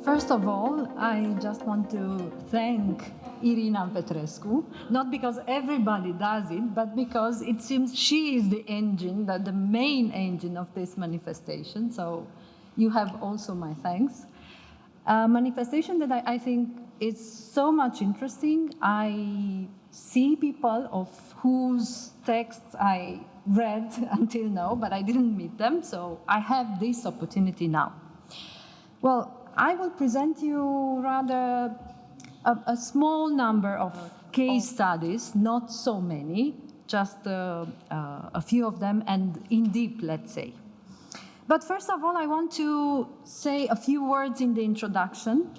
First of all, I just want to thank Irina Petrescu, not because everybody does it, but because it seems she is the engine, the main engine of this manifestation. So you have also my thanks. A manifestation that I think is so much interesting. I see people of whose texts I read until now, but I didn't meet them, so I have this opportunity now. Well, I will present you rather a small number of case studies, not so many, just a few of them, and in deep, let's say. But first of all, I want to say a few words in the introduction,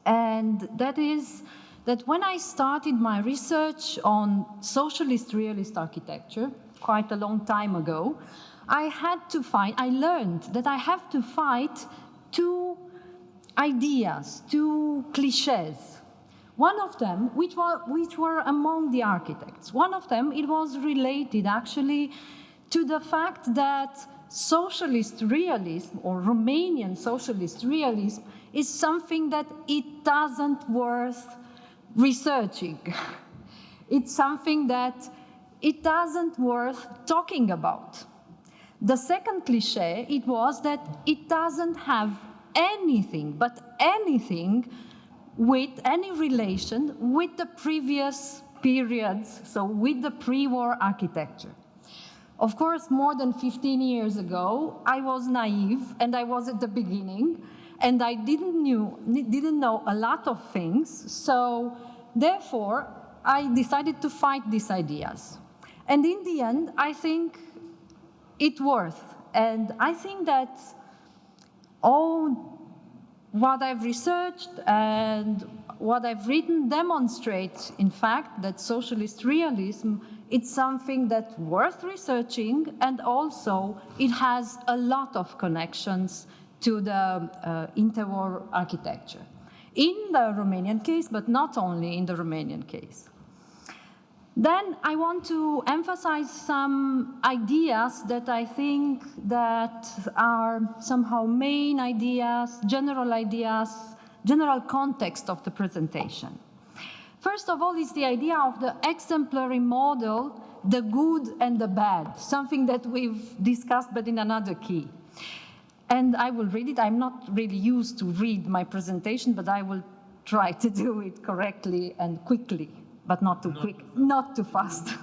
and that is that when I started my research on socialist realist architecture, quite a long time ago, I learned that I have to fight two ideas, two cliches. One of them, which were among the architects. One of them, it was related actually to the fact that socialist realism or Romanian socialist realism is something that it doesn't worth researching. It's something that it doesn't worth talking about. The second cliche, it was that it doesn't have anything, but anything with any relation with the previous periods, so with the pre-war architecture. Of course, more than 15 years ago, I was naive and I was at the beginning and I didn't know a lot of things, so therefore I decided to fight these ideas. And in the end, I think it worth. And I think that all what I've researched and what I've written demonstrates, in fact, that socialist realism, it's something that's worth researching, and also it has a lot of connections to the interwar architecture. In the Romanian case, but not only in the Romanian case. Then I want to emphasize some ideas that I think that are somehow main ideas, general context of the presentation. First of all is the idea of the exemplary model, the good and the bad, something that we've discussed but in another key. And I will read it. I'm not really used to read my presentation, but I will try to do it correctly and quickly. But not too quick, not too fast.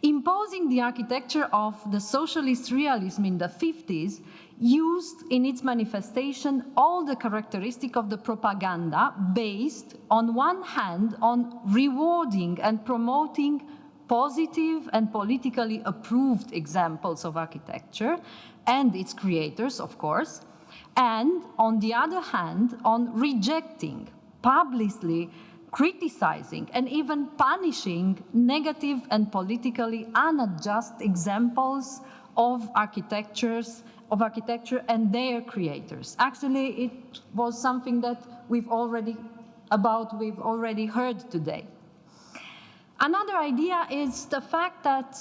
Imposing the architecture of the socialist realism in the 50s used in its manifestation all the characteristics of the propaganda based, on one hand, on rewarding and promoting positive and politically approved examples of architecture and its creators, of course, and on the other hand, on rejecting, publicly criticizing and even punishing negative and politically unjust examples of architecture and their creators. Actually, it was something that we've already heard today. Another idea is the fact that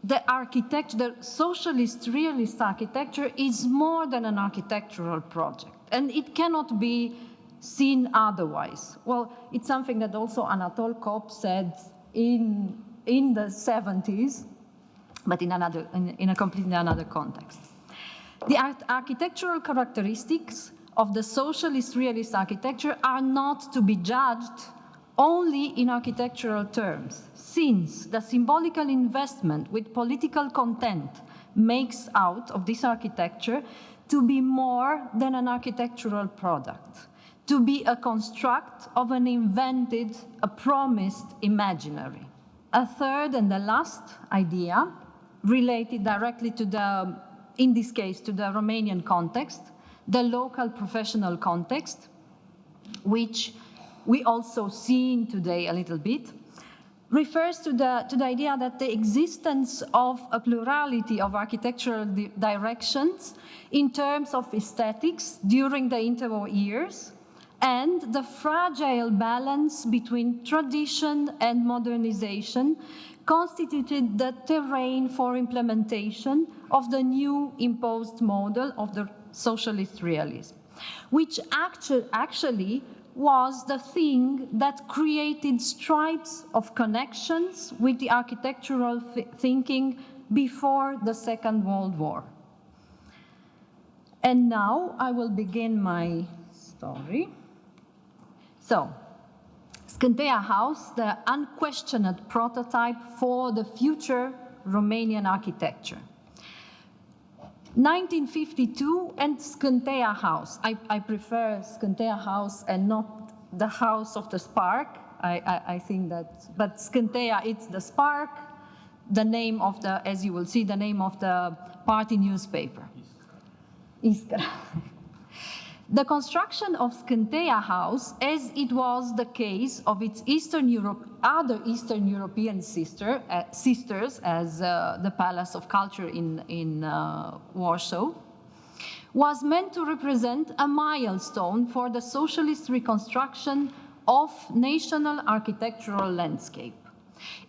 the socialist realist architecture is more than an architectural project, and it cannot be seen otherwise. Well, it's something that also Anatol Kopp said in the 70s, but in a completely another context. The architectural characteristics of the socialist realist architecture are not to be judged only in architectural terms, since the symbolical investment with political content makes out of this architecture to be more than an architectural product, to be a construct of an invented, a promised imaginary. A third and the last idea, related directly to in this case, to the Romanian context, the local professional context, which we also see today a little bit, refers to the idea that the existence of a plurality of architectural directions in terms of aesthetics during the interwar years, and the fragile balance between tradition and modernization constituted the terrain for implementation of the new imposed model of the socialist realism. which actually was the thing that created stripes of connections with the architectural thinking before the Second World War. And now I will begin my story. So, Scânteia House, the unquestioned prototype for the future Romanian architecture. 1952 and Scânteia House. I prefer Scânteia House and not the House of the Spark. I think that, but Scânteia, it's the Spark, the name of the, as you will see, the name of the party newspaper. Iskra. The construction of Scânteia House, as it was the case of its other Eastern European sisters, as the Palace of Culture in Warsaw, was meant to represent a milestone for the socialist reconstruction of national architectural landscape.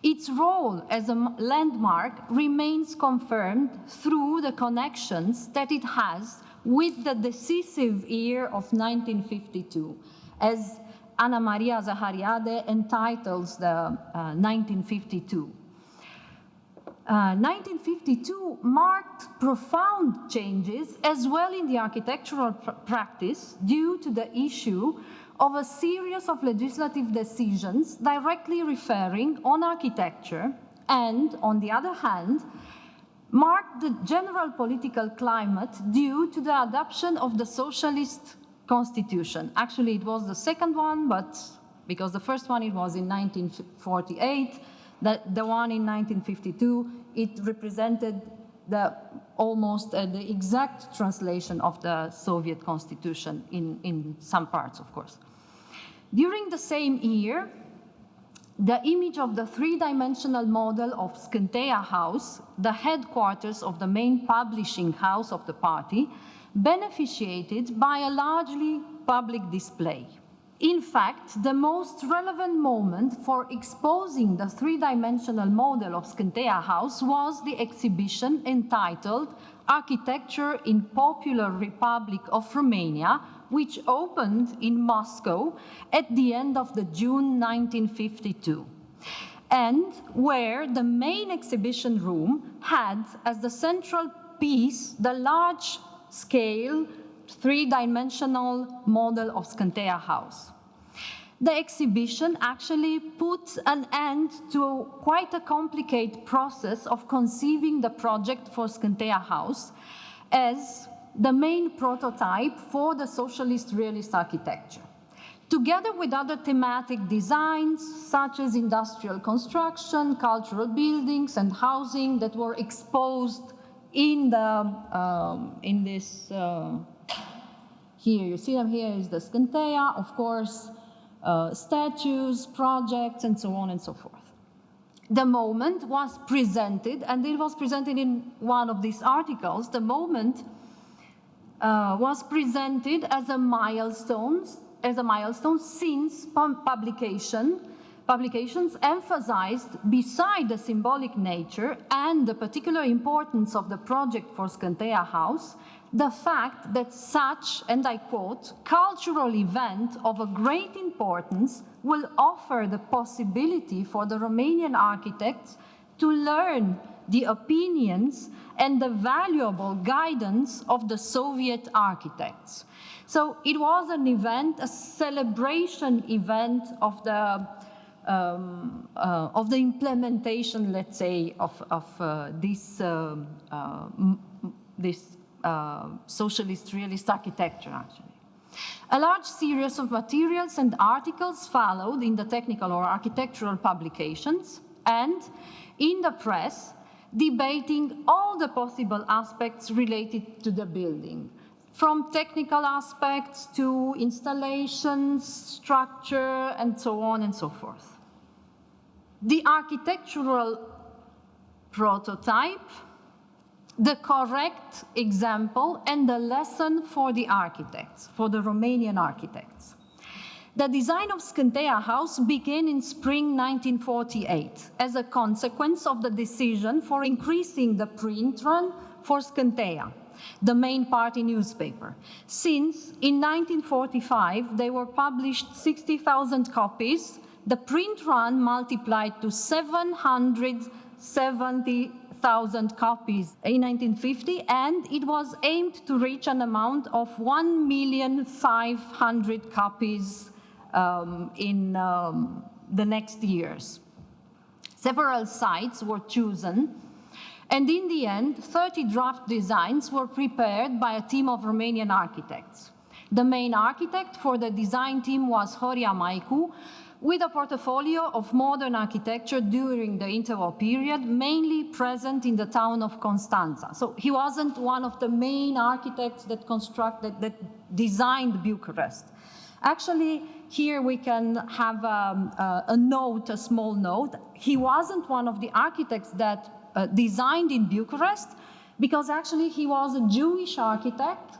Its role as a landmark remains confirmed through the connections that it has with the decisive year of 1952, as Ana Maria Zahariade entitles the 1952. 1952 marked profound changes as well in the architectural practice due to the issue of a series of legislative decisions directly referring on architecture and, on the other hand, marked the general political climate due to the adoption of the socialist constitution. Actually, it was the second one, but because the first one, it was in 1948, the one in 1952, it represented almost the exact translation of the Soviet constitution in some parts, of course. During the same year, the image of the three-dimensional model of Scânteia House, the headquarters of the main publishing house of the party, beneficiated by a largely public display. In fact, the most relevant moment for exposing the three-dimensional model of Scânteia House was the exhibition entitled Architecture in Popular Republic of Romania, which opened in Moscow at the end of the June 1952, and where the main exhibition room had as the central piece the large-scale three-dimensional model of Scânteia House. The exhibition actually put an end to quite a complicated process of conceiving the project for Scânteia House as the main prototype for the socialist realist architecture. Together with other thematic designs, such as industrial construction, cultural buildings, and housing that were exposed in this, here, you see them, here is the Scânteia, of course, statues, projects, and so on and so forth. The moment was presented, and it was presented in one of these articles, the moment was presented as a milestone since publications emphasized, beside the symbolic nature and the particular importance of the project for Scânteia House, the fact that such, and I quote, cultural event of a great importance will offer the possibility for the Romanian architects to learn the opinions and the valuable guidance of the Soviet architects. So it was an event, a celebration event of the implementation, let's say, of this socialist realist architecture, actually. A large series of materials and articles followed in the technical or architectural publications and in the press, debating all the possible aspects related to the building, from technical aspects to installations, structure, and so on and so forth. The architectural prototype, the correct example, and the lesson for the architects, for the Romanian architects. The design of Scânteia House began in spring 1948 as a consequence of the decision for increasing the print run for Scânteia. the main party newspaper. Since in 1945 they were published 60,000 copies, the print run multiplied to 770,000 copies in 1950, and it was aimed to reach an amount of 1,500,000 copies in the next years. Several sites were chosen, and in the end, 30 draft designs were prepared by a team of Romanian architects. The main architect for the design team was Yon Mincu, with a portfolio of modern architecture during the interwar period, mainly present in the town of Constanța. So he wasn't one of the main architects that designed Bucharest. Actually, here we can have a note, a small note. He wasn't one of the architects that designed in Bucharest, because actually he was a Jewish architect,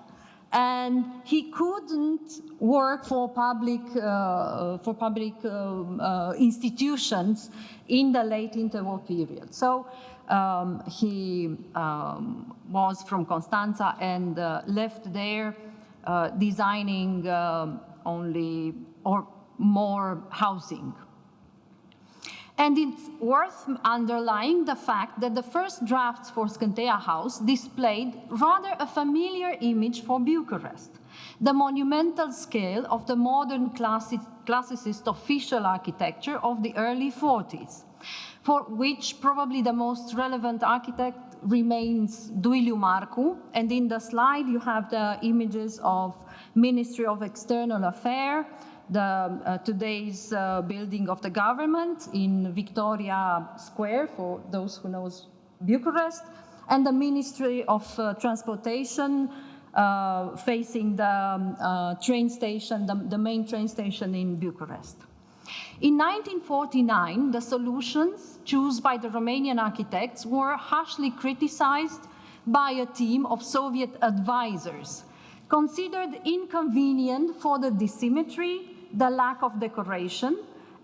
and he couldn't work for public institutions in the late interwar period. So he was from Constanța and left there designing only or more housing. And it's worth underlining the fact that the first drafts for Scânteia House displayed rather a familiar image for Bucharest, the monumental scale of the modern classicist official architecture of the early 40s, for which probably the most relevant architect remains Duiliu Marcu. And in the slide you have the images of Ministry of External Affairs, today's building of the government in Victoria Square, for those who knows Bucharest, and the Ministry of Transportation facing the train station, the main train station in Bucharest. In 1949, the solutions chosen by the Romanian architects were harshly criticized by a team of Soviet advisors, considered inconvenient for the dissymmetry, the lack of decoration,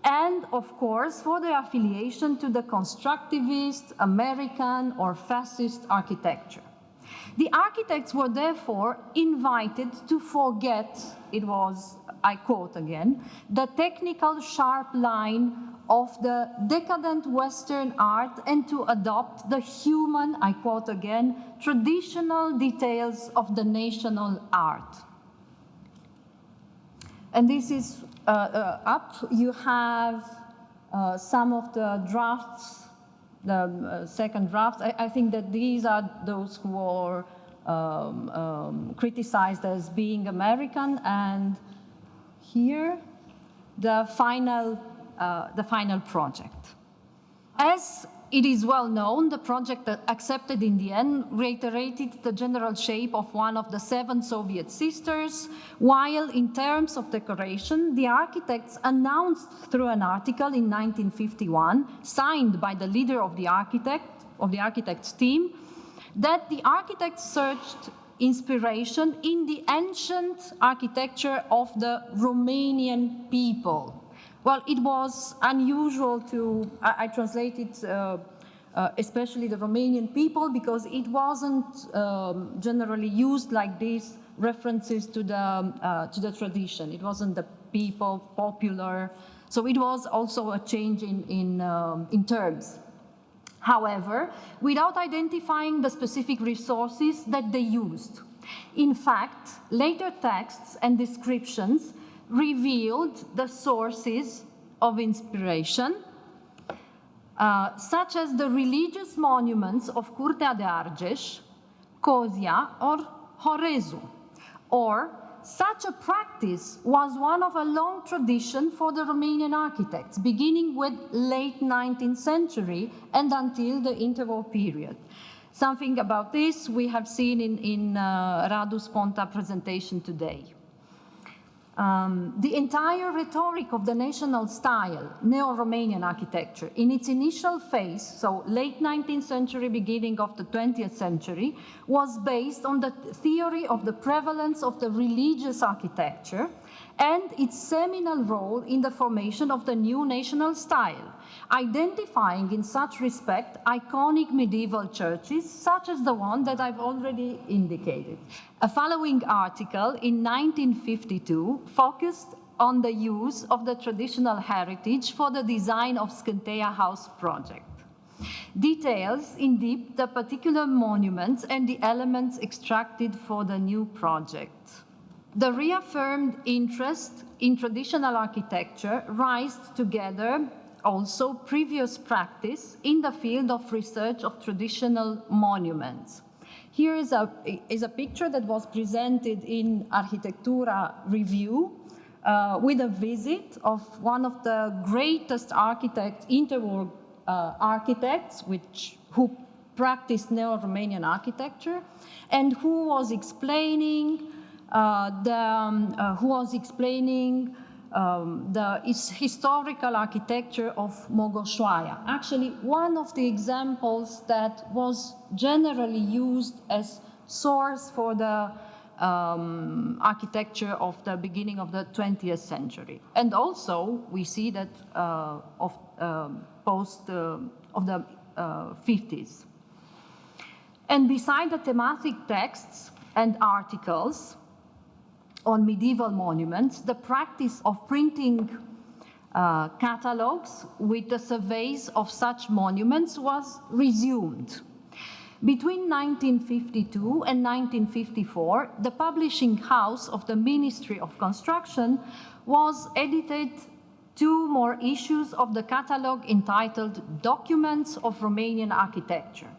and of course for their affiliation to the constructivist, American or fascist architecture. The architects were therefore invited to forget, it was, I quote again, the technical sharp line of the decadent Western art and to adopt the human, I quote again, traditional details of the national art. And this is up. You have some of the drafts, the second draft. I think that these are those who are criticized as being American, and here the final project. As it is well known, the project accepted in the end reiterated the general shape of one of the 7 Soviet sisters, while in terms of decoration, the architects announced through an article in 1951, signed by the leader of the architects team, that the architects searched inspiration in the ancient architecture of the Romanian people. Well, it was unusual to, I translated especially the Romanian people, because it wasn't generally used like these references to the tradition. It wasn't the people, popular. So it was also a change in terms. However, without identifying the specific resources that they used. In fact, later texts and descriptions revealed the sources of inspiration, such as the religious monuments of Curtea de Argeș, Cozia, or Horezu. Or such a practice was one of a long tradition for the Romanian architects, beginning with late 19th century and until the interwar period. Something about this we have seen in Radu Sponta presentation today. The entire rhetoric of the national style, Neo-Romanian architecture, in its initial phase, so late 19th century, beginning of the 20th century, was based on the theory of the prevalence of the religious architecture and its seminal role in the formation of the new national style, identifying in such respect iconic medieval churches, such as the one that I've already indicated. A following article in 1952 focused on the use of the traditional heritage for the design of Scânteia House project. Details in depth the particular monuments and the elements extracted for the new project. The reaffirmed interest in traditional architecture raised together also previous practice in the field of research of traditional monuments. Here is a picture that was presented in Architectura review with a visit of one of the greatest architects, interwar architects, who practiced neo-Romanian architecture, and who was explaining the historical architecture of Mogoșoaia. Actually, one of the examples that was generally used as source for the architecture of the beginning of the 20th century. And also, we see that of the 50s. And beside the thematic texts and articles on medieval monuments, the practice of printing catalogs with the surveys of such monuments was resumed. Between 1952 and 1954, the publishing house of the Ministry of Construction was edited 2 more issues of the catalogue entitled Documents of Romanian Architecture,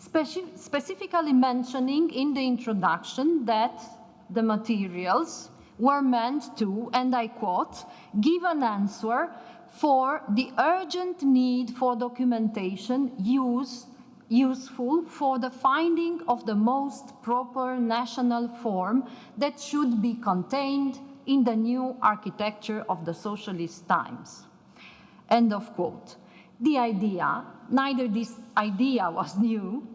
specifically mentioning in the introduction that the materials were meant to, and I quote, give an answer for the urgent need for documentation useful for the finding of the most proper national form that should be contained in the new architecture of the socialist times. End of quote. Neither this idea was new,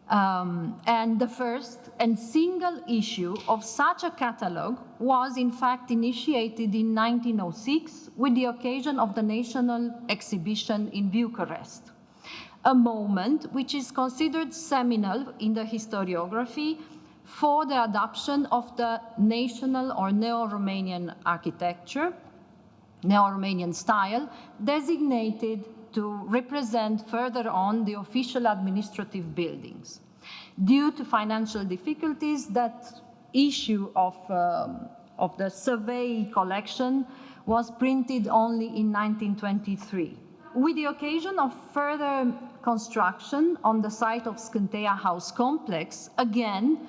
and the first and single issue of such a catalogue was in fact initiated in 1906 with the occasion of the National Exhibition in Bucharest, a moment which is considered seminal in the historiography for the adoption of the national or neo-Romanian architecture, neo-Romanian style, designated to represent further on the official administrative buildings. Due to financial difficulties, that issue of the survey collection was printed only in 1923. With the occasion of further construction on the site of Scânteia House complex, again,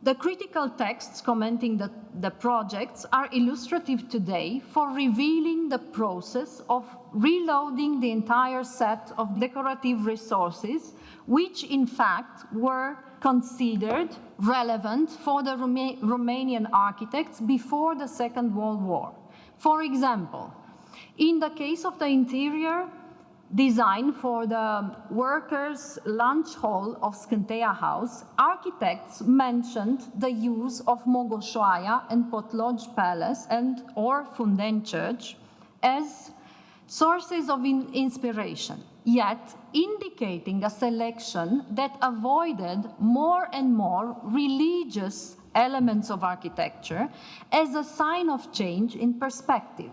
the critical texts commenting the projects are illustrative today for revealing the process of reloading the entire set of decorative resources, which in fact were considered relevant for the Romanian architects before the Second World War. For example, in the case of the interior design for the workers' lunch hall of Scânteia House, architects mentioned the use of Mogoșoaia and Potlogi Palace or Fundeni Church as sources of inspiration, yet indicating a selection that avoided more and more religious elements of architecture as a sign of change in perspective.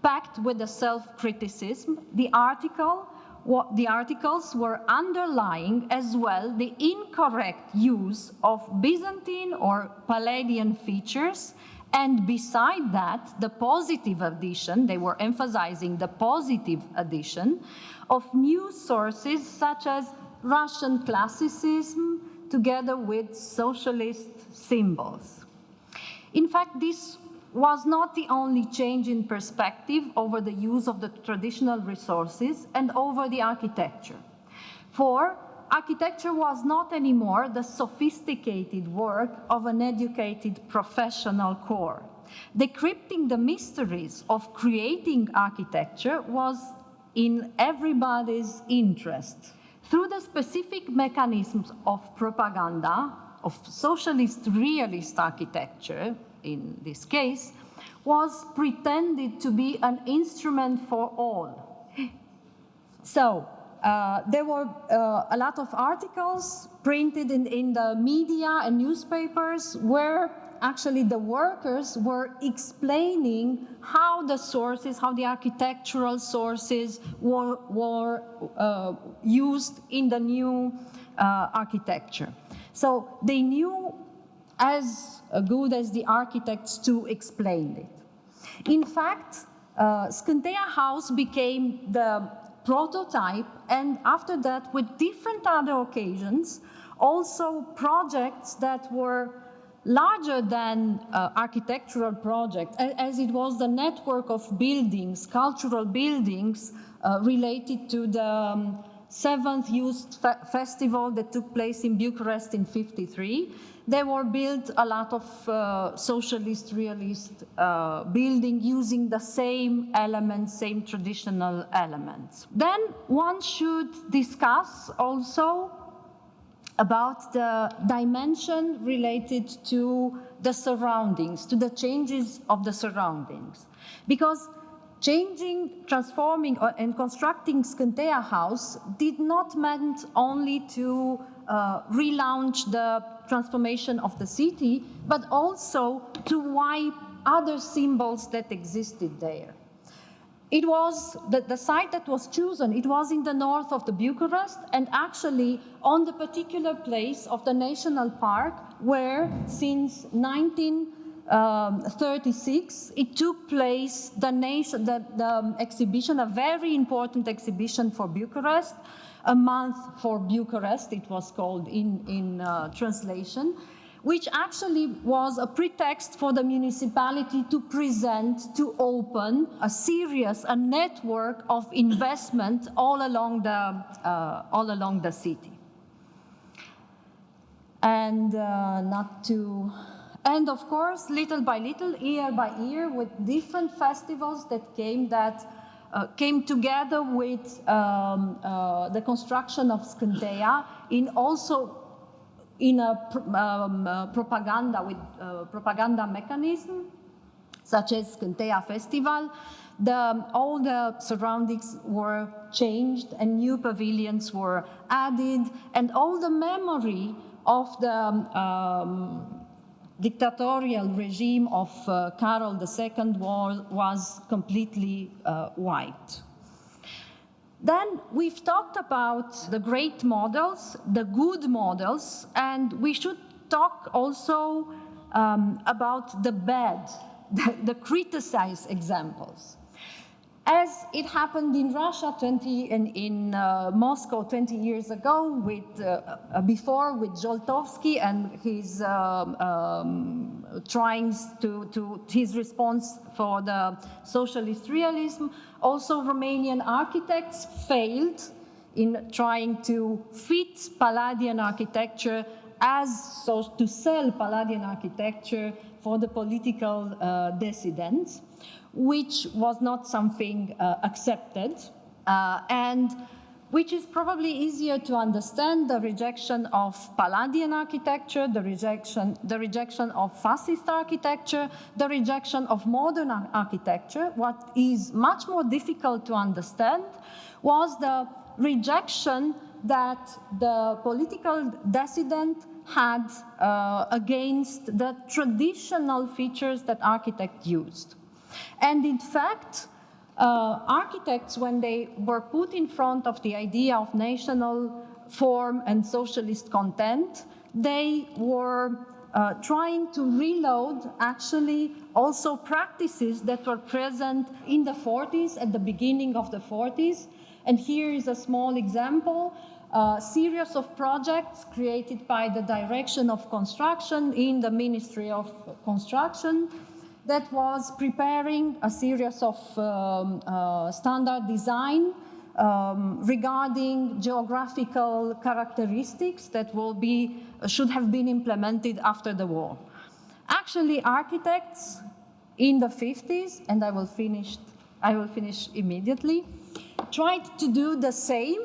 Packed with the self-criticism, the articles were underlying as well the incorrect use of Byzantine or Palladian features, and beside that, the positive addition, they were emphasizing the positive addition of new sources such as Russian classicism together with socialist symbols. In fact, this was not the only change in perspective over the use of the traditional resources and over the architecture. For architecture was not anymore the sophisticated work of an educated professional corps. Decrypting the mysteries of creating architecture was in everybody's interest. Through the specific mechanisms of propaganda, of socialist realist architecture, in this case, was pretended to be an instrument for all. So there were a lot of articles printed in the media and newspapers where actually the workers were explaining how the sources, how the architectural sources were used in the new architecture. So they knew as good as the architects to explain it. In fact, Scânteia House became the prototype, and after that, with different other occasions, also projects that were larger than architectural projects, as it was the network of buildings, cultural buildings related to the 7th Youth Festival that took place in Bucharest in '53. There were built a lot of socialist, realist building using the same elements, same traditional elements. Then one should discuss also about the dimension related to the surroundings, to the changes of the surroundings. Because changing, transforming, and constructing Scânteia House did not mean only to relaunch the transformation of the city, but also to wipe other symbols that existed there. It was the site that was chosen, it was in the north of the Bucharest, and actually on the particular place of the National Park where since 1936 it took place the exhibition, a very important exhibition for Bucharest, a month for Bucharest, it was called in translation, which actually was a pretext for the municipality to present, to open a network of investment all along the city. And and of course, little by little, year by year, with different festivals that came together with the construction of Scânteia in a propaganda with propaganda mechanism, such as Scânteia Festival. All the surroundings were changed and new pavilions were added, and all the memory of the dictatorial regime of Carol II was completely wiped. Then we've talked about the great models, the good models, and we should talk also about the bad, the criticized examples. As it happened in Russia in Moscow 20 years ago, before with Zholtovsky and his his response for the socialist realism, also Romanian architects failed in trying to fit Palladian architecture to sell Palladian architecture for the political dissidents, which was not something accepted, and which is probably easier to understand: the rejection of Palladian architecture, the rejection of fascist architecture, the rejection of modern architecture. What is much more difficult to understand was the rejection that the political dissident had against the traditional features that architects used. And in fact, architects, when they were put in front of the idea of national form and socialist content, they were trying to reload actually also practices that were present in the 40s, at the beginning of the 40s. And here is a small example, a series of projects created by the Direction of Construction in the Ministry of Construction that was preparing a series of standard design regarding geographical characteristics that should have been implemented after the war. Actually, architects in the 50s, and I will finish immediately, tried to do the same,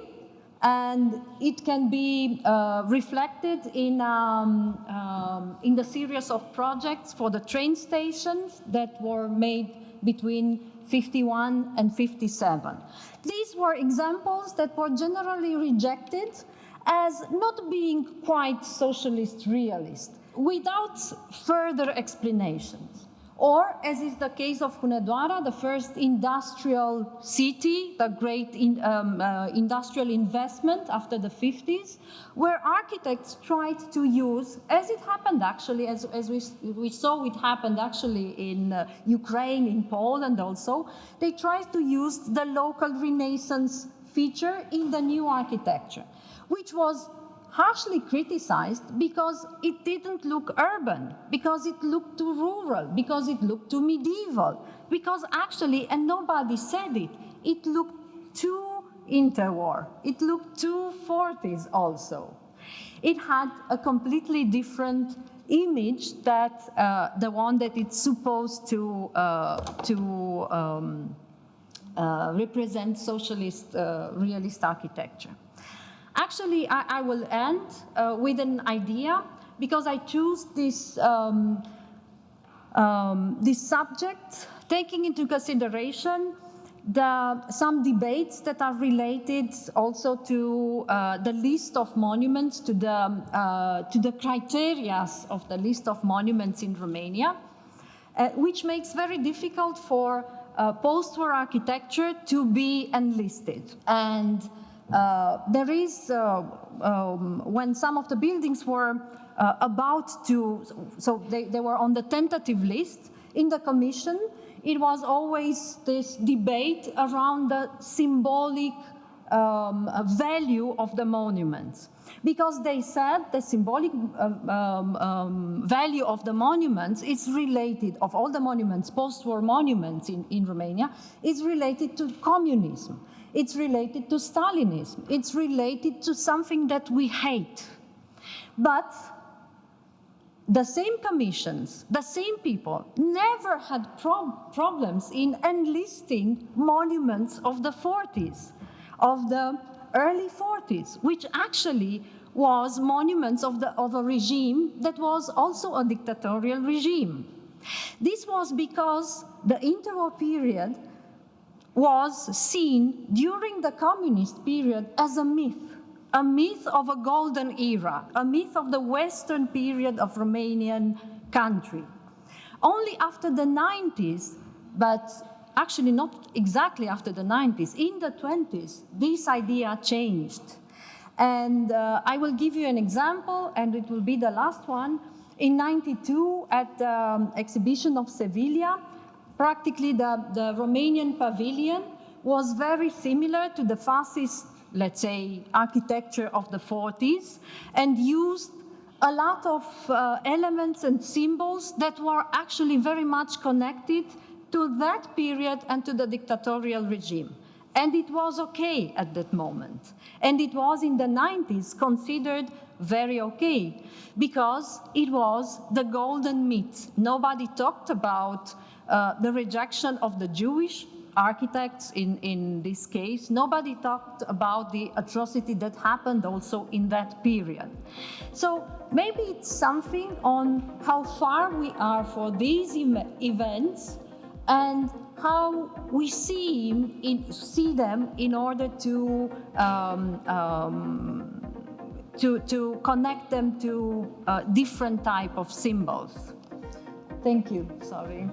and it can be reflected in a in the series of projects for the train stations that were made between 51 and 57. These were examples that were generally rejected as not being quite socialist realist, without further explanations. Or, as is the case of Hunedoara, the first industrial city, the great industrial investment after the 50s, where architects tried to use, as it happened actually, as we saw it happened actually in Ukraine, in Poland also, they tried to use the local Renaissance feature in the new architecture, which was harshly criticized because it didn't look urban, because it looked too rural, because it looked too medieval, because actually, and nobody said it, it looked too interwar, it looked too 40s also. It had a completely different image that the one that it's supposed to represent socialist realist architecture. Actually, I will end with an idea, because I choose this, this subject, taking into consideration some debates that are related also to the list of monuments, to the criteria of the list of monuments in Romania, which makes very difficult for post-war architecture to be enlisted. And there is, when some of the buildings were about to, so they were on the tentative list in the commission, it was always this debate around the symbolic value of the monuments. Because they said the symbolic value of the monuments is related, of all the monuments, post-war monuments in Romania, is related to communism. It's related to Stalinism. It's related to something that we hate. But the same commissions, the same people, never had problems in enlisting monuments of the 40s, of the early 40s, which actually was monuments of a regime that was also a dictatorial regime. This was because the interwar period was seen during the communist period as a myth of a golden era, a myth of the Western period of Romanian country. Only after the 90s, but actually not exactly after the 90s, in the 20s, this idea changed. And I will give you an example, and it will be the last one. In 92, at the exhibition of Sevilla, practically the Romanian pavilion was very similar to the fascist, let's say, architecture of the 40s, and used a lot of elements and symbols that were actually very much connected to that period and to the dictatorial regime. And it was okay at that moment. And it was in the 90s considered very okay, because it was the golden myth. Nobody talked about the rejection of the Jewish architects in this case. Nobody talked about the atrocity that happened also in that period. So maybe it's something on how far we are for these events and how we see them in order to connect them to different type of symbols. Thank you. Sorry.